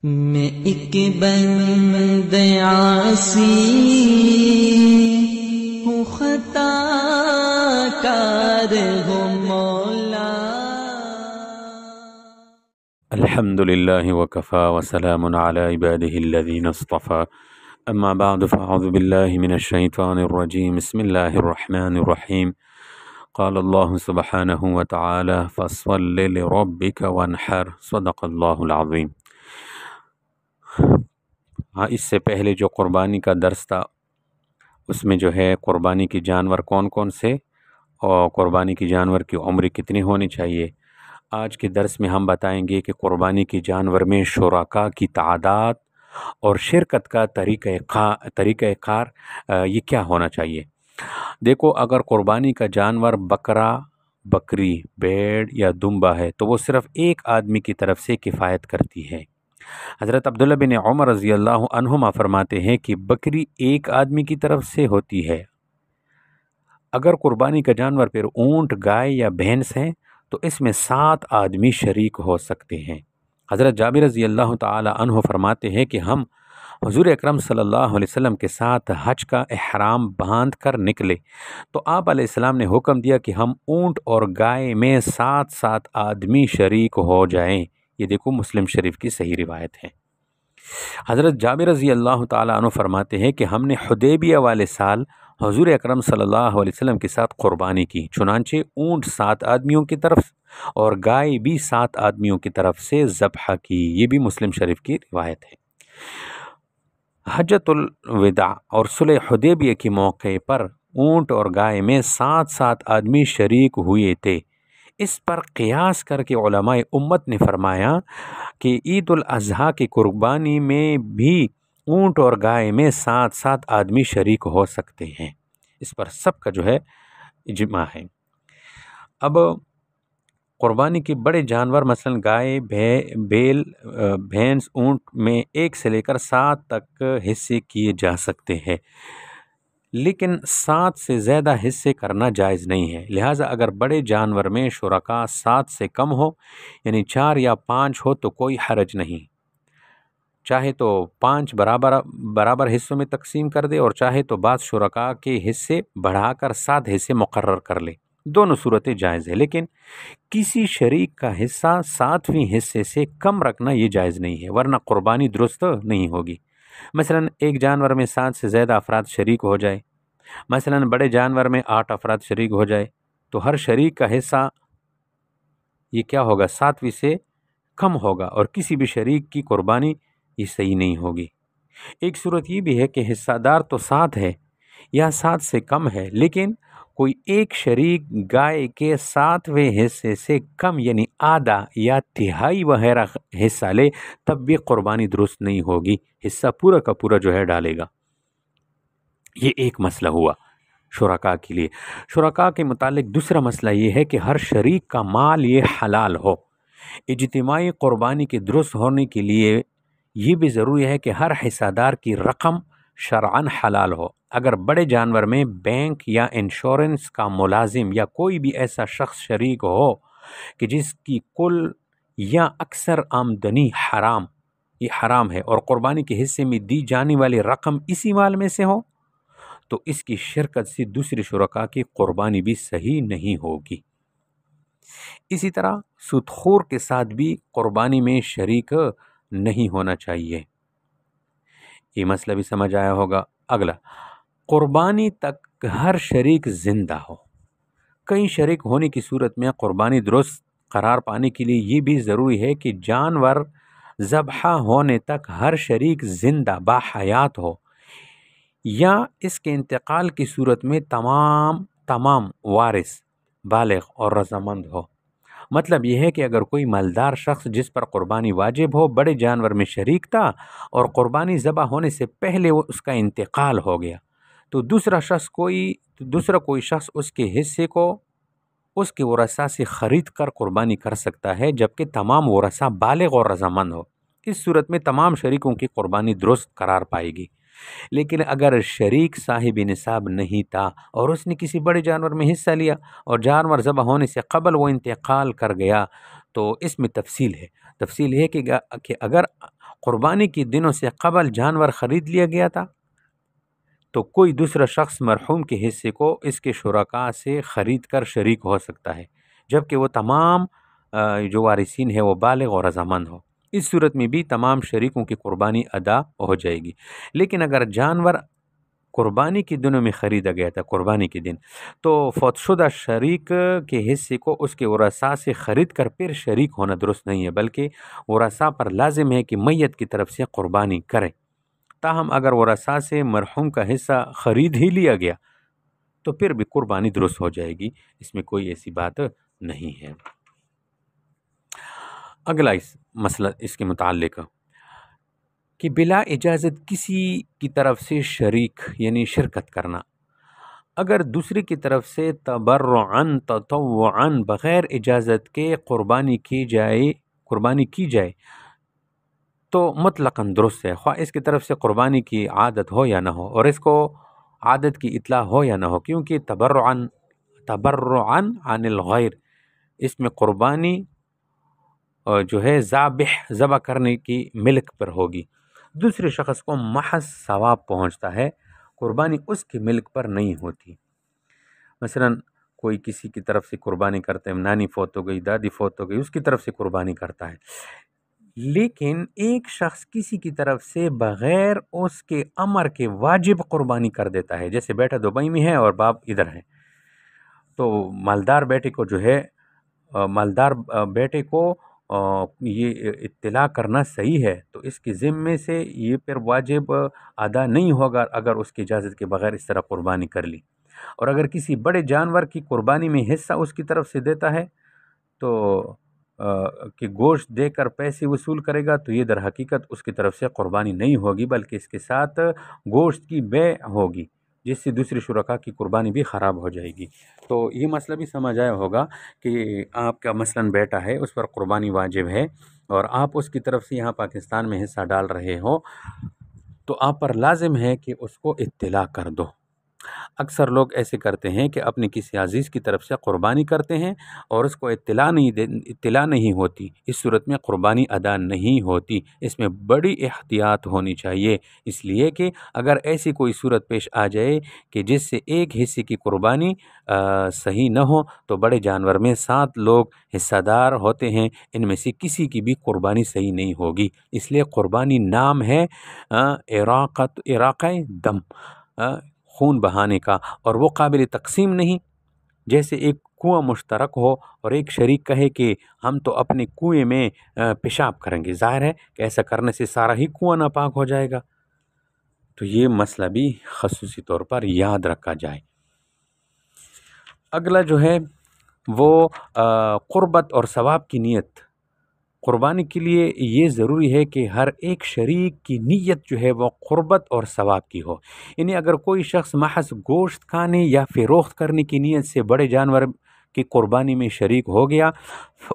میں ایک بند عاصی ہوں، خطا کار ہوں مولا۔ الحمد لله وكفى وسلام على عباده الذين اصطفى أما بعد فأعوذ بالله من الشيطان الرجيم بسم الله الرحمن الرحيم قال الله سبحانه وتعالى فصل لربك وانحر صدق الله العظيم۔ ہاں، اس سے پہلے جو قربانی کا درس تھا اس میں جو ہے قربانی کی جانور کون کون سے اور قربانی کی جانور کی عمر کتنی ہونی چاہیے۔ آج کے درس میں ہم بتائیں گے کہ قربانی کی جانور میں شرکاء کی تعداد اور شرکت کا طریقہ کار یہ کیا ہونا چاہیے۔ دیکھو، اگر قربانی کا جانور بکرا، بکری، بھیڑ یا دمبا ہے تو وہ صرف ایک آدمی کی طرف سے کفایت کرتی ہے۔ حضرت عبداللہ بن عمر رضی اللہ عنہما فرماتے ہیں کہ بکری ایک آدمی کی طرف سے ہوتی ہے۔ اگر قربانی کا جانور پھر اونٹ، گائے یا بھینس ہے تو اس میں 7 آدمی شریک ہو سکتے ہیں۔ حضرت جابر رضی اللہ تعالی عنہ فرماتے ہیں کہ ہم حضور اکرم صلی اللہ علیہ وسلم کے ساتھ حج کا احرام باندھ کر نکلے تو آپ علیہ السلام نے حکم دیا کہ ہم اونٹ اور گائے میں 7 آدمی شریک ہو جائیں۔ یہ دیکھو مسلم شریف کی صحیح روایت ہے۔ حضرت جابر رضی اللہ تعالی عنہ فرماتے ہیں کہ ہم نے حدیبیہ والے سال حضور اکرم صلی اللہ علیہ وسلم کے ساتھ قربانی کی، چنانچہ اونٹ 7 آدمیوں کی طرف اور گائے بھی 7 آدمیوں کی طرف سے ذبح کی۔ یہ بھی مسلم شریف کی روایت ہے۔ حجۃ الوداع اور صلح حدیبیہ کے موقع پر اونٹ اور گائے میں 7 آدمی شریک ہوئے تھے۔ اس پر قیاس کر کے علماء امت نے فرمایا کہ عید الاضحیٰ کی قربانی میں بھی اونٹ اور گائے میں 7 آدمی شریک ہو سکتے ہیں۔ اس پر سب کا جو ہے اجماع ہے۔ اب قربانی کے بڑے جانور مثلا گائے، بیل، بھینس، اونٹ میں 1 سے لے کر 7 تک حصے کیے جا سکتے ہیں، لیکن 7 سے زیادہ حصے کرنا جائز نہیں ہے۔ لہٰذا اگر بڑے جانور میں شرکاء 7 سے کم ہو، یعنی 4 یا 5 ہو تو کوئی حرج نہیں، چاہے تو 5 برابر حصوں میں تقسیم کر دے اور چاہے تو بعض شرکاء کے حصے بڑھا کر 7 حصے مقرر کر لے، دونوں صورتیں جائز ہے۔ لیکن کسی شریک کا حصہ 7ویں حصے سے کم رکھنا یہ جائز نہیں ہے، ورنہ قربانی درست نہیں ہوگی۔ مثلا ایک جانور میں 7 سے زیادہ افراد شریک ہو جائے، مثلا بڑے جانور میں 8 افراد شریک ہو جائے تو ہر شریک کا حصہ یہ کیا ہوگا، 7ویں سے کم ہوگا اور کسی بھی شریک کی قربانی یہ صحیح نہیں ہوگی۔ ایک صورت یہ بھی ہے کہ حصہ دار تو 7 ہے یا 7 سے کم ہے، لیکن کوئی ایک شریک گائے کے 7ویں حصے سے کم یعنی آدھا یا تہائی وغیرہ حصہ لے تب بھی قربانی درست نہیں ہوگی، حصہ پورا کا پورا جو ہے ڈالے گا۔ یہ ایک مسئلہ ہوا شرکاء کے لیے۔ شرکاء کے متعلق دوسرا مسئلہ یہ ہے کہ ہر شریک کا مال یہ حلال ہو۔ اجتماعی قربانی کے درست ہونے کے لیے یہ بھی ضروری ہے کہ ہر حصہ دار کی رقم شرعاً حلال ہو۔ اگر بڑے جانور میں بینک یا انشورنس کا ملازم یا کوئی بھی ایسا شخص شریک ہو کہ جس کی کل یا اکثر آمدنی حرام ہے اور قربانی کے حصے میں دی جانے والی رقم اسی مال میں سے ہو تو اس کی شرکت سے دوسری شرکاء کی قربانی بھی صحیح نہیں ہوگی۔ اسی طرح سود خور کے ساتھ بھی قربانی میں شریک نہیں ہونا چاہیے۔ یہ مسئلہ بھی سمجھ آیا ہوگا۔ اگلا، قربانی تک ہر شریک زندہ ہو۔ کئی شریک ہونے کی صورت میں قربانی درست قرار پانے کے لیے یہ بھی ضروری ہے کہ جانور ذبح ہونے تک ہر شریک زندہ باحیات ہو یا اس کے انتقال کی صورت میں تمام وارث بالغ اور رضامند ہو۔ مطلب یہ ہے کہ اگر کوئی مالدار شخص جس پر قربانی واجب ہو بڑے جانور میں شریک تھا اور قربانی ذبح ہونے سے پہلے وہ اس کا انتقال ہو گیا تو دوسرا کوئی شخص اس کے حصے کو اس کے ورثاء سے خرید کر قربانی کر سکتا ہے، جبکہ تمام ورثاء بالغ اور رضامند ہو۔ اس صورت میں تمام شریکوں کی قربانی درست قرار پائے گی۔ لیکن اگر شریک صاحب نصاب نہیں تھا اور اس نے کسی بڑے جانور میں حصہ لیا اور جانور ذبح ہونے سے قبل وہ انتقال کر گیا تو اس میں تفصیل ہے کہ اگر قربانی کے دنوں سے قبل جانور خرید لیا گیا تھا تو کوئی دوسرا شخص مرحوم کے حصے کو اس کے شرکاء سے خرید کر شریک ہو سکتا ہے، جبکہ وہ تمام جو وارثین ہے وہ بالغ اور رضامند ہو۔ اس صورت میں بھی تمام شریکوں کی قربانی ادا ہو جائے گی۔ لیکن اگر جانور قربانی کے دنوں میں خریدا گیا تھا، قربانی کے دن، تو فوت شدہ شریک کے حصے کو اس کے ورثاء سے خرید کر پھر شریک ہونا درست نہیں ہے، بلکہ ورثاء پر لازم ہے کہ میت کی طرف سے قربانی کرے۔ تاہم اگر ورثاء سے مرحوم کا حصہ خرید ہی لیا گیا تو پھر بھی قربانی درست ہو جائے گی، اس میں کوئی ایسی بات نہیں ہے۔ اگلا مسئلہ اس کے متعلق کہ بلا اجازت کسی کی طرف سے شریک یعنی شرکت کرنا، اگر دوسری کی طرف سے تبرعاً تطوعاً بغیر اجازت کے قربانی کی جائے تو مطلقاً درست ہے، خواہ اس کی طرف سے قربانی کی عادت ہو یا نہ ہو، اور اس کو عادت کی اطلاع ہو یا نہ ہو، کیونکہ تبرعاً عن الغیر، اس میں قربانی جو ہے ذبح کرنے کی ملک پر ہوگی، دوسرے شخص کو محض ثواب پہنچتا ہے، قربانی اس کی ملک پر نہیں ہوتی۔ مثلا کوئی کسی کی طرف سے قربانی کرتے ہیں، نانی فوت ہو گئی، دادی فوت ہو گئی، اس کی طرف سے قربانی کرتا ہے، لیکن ایک شخص کسی کی طرف سے بغیر اس کے امر کے واجب قربانی کر دیتا ہے، جیسے بیٹا دبئی میں ہے اور باپ ادھر ہے، تو مالدار بیٹے کو یہ اطلاع کرنا صحیح ہے، تو اس کے ذمے سے یہ پھر واجب ادا نہیں ہوگا اگر اس کی اجازت کے بغیر اس طرح قربانی کر لی۔ اور اگر کسی بڑے جانور کی قربانی میں حصہ اس کی طرف سے دیتا ہے تو کہ گوشت دے کر پیسے وصول کرے گا، تو یہ در حقیقت اس کی طرف سے قربانی نہیں ہوگی، بلکہ اس کے ساتھ گوشت کی بیع ہوگی، جس سے دوسرے شرکاء کی قربانی بھی خراب ہو جائے گی۔ تو یہ مسئلہ بھی سمجھ آیا ہوگا کہ آپ کا مثلاً بیٹا ہے، اس پر قربانی واجب ہے، اور آپ اس کی طرف سے یہاں پاکستان میں حصہ ڈال رہے ہو، تو آپ پر لازم ہے کہ اس کو اطلاع کر دو۔ اکثر لوگ ایسے کرتے ہیں کہ اپنے کسی عزیز کی طرف سے قربانی کرتے ہیں اور اس کو اطلاع نہیں ہوتی، اس صورت میں قربانی ادا نہیں ہوتی۔ اس میں بڑی احتیاط ہونی چاہیے، اس لیے کہ اگر ایسی کوئی صورت پیش آ جائے کہ جس سے ایک حصے کی قربانی صحیح نہ ہو، تو بڑے جانور میں 7 لوگ حصہ دار ہوتے ہیں، ان میں سے کسی کی بھی قربانی صحیح نہیں ہوگی۔ اس لیے قربانی نام ہے اراقہ دم، خون بہانے کا، اور وہ قابل تقسیم نہیں۔ جیسے ایک کنواں مشترک ہو اور ایک شریک کہے کہ ہم تو اپنے کنویں میں پیشاب کریں گے، ظاہر ہے کہ ایسا کرنے سے سارا ہی کنواں ناپاک ہو جائے گا، تو یہ مسئلہ بھی خصوصی طور پر یاد رکھا جائے۔ اگلا جو ہے وہ قربت اور ثواب کی نیت۔ قربانی کے لیے یہ ضروری ہے کہ ہر ایک شریک کی نیت جو ہے وہ قربت اور ثواب کی ہو، یعنی اگر کوئی شخص محض گوشت کھانے یا فروخت کرنے کی نیت سے بڑے جانور کی قربانی میں شریک ہو گیا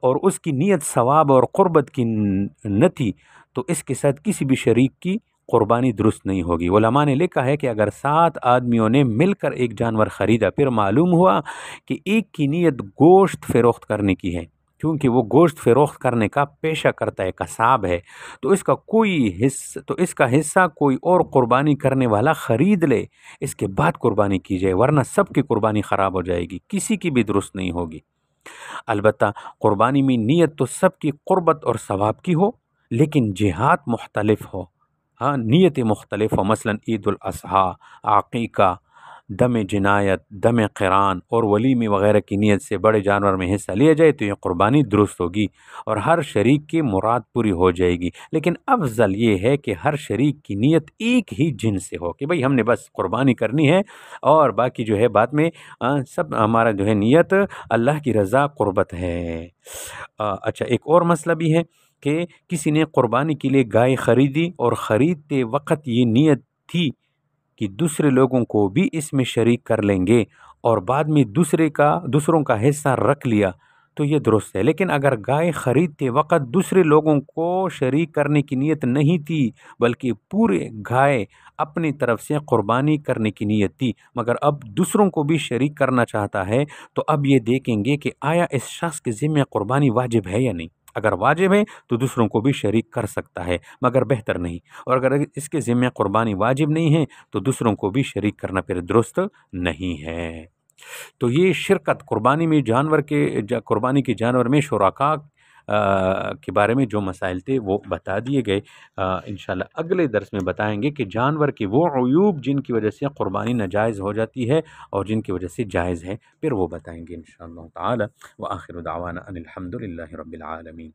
اور اس کی نیت ثواب اور قربت کی نہ تھی، تو اس کے ساتھ کسی بھی شریک کی قربانی درست نہیں ہوگی۔ علماء نے لکھا ہے کہ اگر 7 آدمیوں نے مل کر ایک جانور خریدا، پھر معلوم ہوا کہ ایک کی نیت گوشت فروخت کرنے کی ہے، کیونکہ وہ گوشت فروخت کرنے کا پیشہ کرتا ہے، قصاب ہے، تو اس کا حصہ کوئی اور قربانی کرنے والا خرید لے، اس کے بعد قربانی کی جائے، ورنہ سب کی قربانی خراب ہو جائے گی، کسی کی بھی درست نہیں ہوگی۔ البتہ قربانی میں نیت تو سب کی قربت اور ثواب کی ہو، لیکن جہات مختلف ہو، نیت مختلف ہو، مثلا عید الاضحیٰ، عقیقہ، دم جنایت، دم قران اور ولیمے وغیرہ کی نیت سے بڑے جانور میں حصہ لیا جائے تو یہ قربانی درست ہوگی اور ہر شریک کی مراد پوری ہو جائے گی۔ لیکن افضل یہ ہے کہ ہر شریک کی نیت ایک ہی جنس سے ہو، کہ بھئی ہم نے بس قربانی کرنی ہے اور باقی جو ہے بعد میں سب ہمارا جو ہے نیت اللہ کی رضا قربت ہے۔ اچھا، ایک اور مسئلہ بھی ہے کہ کسی نے قربانی کے لیے گائے خریدی اور خریدتے وقت یہ نیت تھی کہ دوسرے لوگوں کو بھی اس میں شریک کر لیں گے، اور بعد میں دوسروں کا حصہ رکھ لیا تو یہ درست ہے۔ لیکن اگر گائے خریدتے وقت دوسرے لوگوں کو شریک کرنے کی نیت نہیں تھی، بلکہ پورے گائے اپنی طرف سے قربانی کرنے کی نیت تھی، مگر اب دوسروں کو بھی شریک کرنا چاہتا ہے، تو اب یہ دیکھیں گے کہ آیا اس شخص کے ذمہ قربانی واجب ہے یا نہیں۔ اگر واجب ہے تو دوسروں کو بھی شریک کر سکتا ہے مگر بہتر نہیں، اور اگر اس کے ذمہ قربانی واجب نہیں ہے تو دوسروں کو بھی شریک کرنا پھر درست نہیں ہے۔ تو یہ شرکت قربانی میں قربانی کے جانور میں شرکاء کے بارے میں جو مسائل تھے وہ بتا دیے گئے۔ انشاءاللہ اگلے درس میں بتائیں گے کہ جانور کے وہ عیوب جن کی وجہ سے قربانی ناجائز ہو جاتی ہے اور جن کی وجہ سے جائز ہے، پھر وہ بتائیں گے انشاءاللہ تعالی۔ وآخر دعوانا ان الحمد للہ رب العالمین۔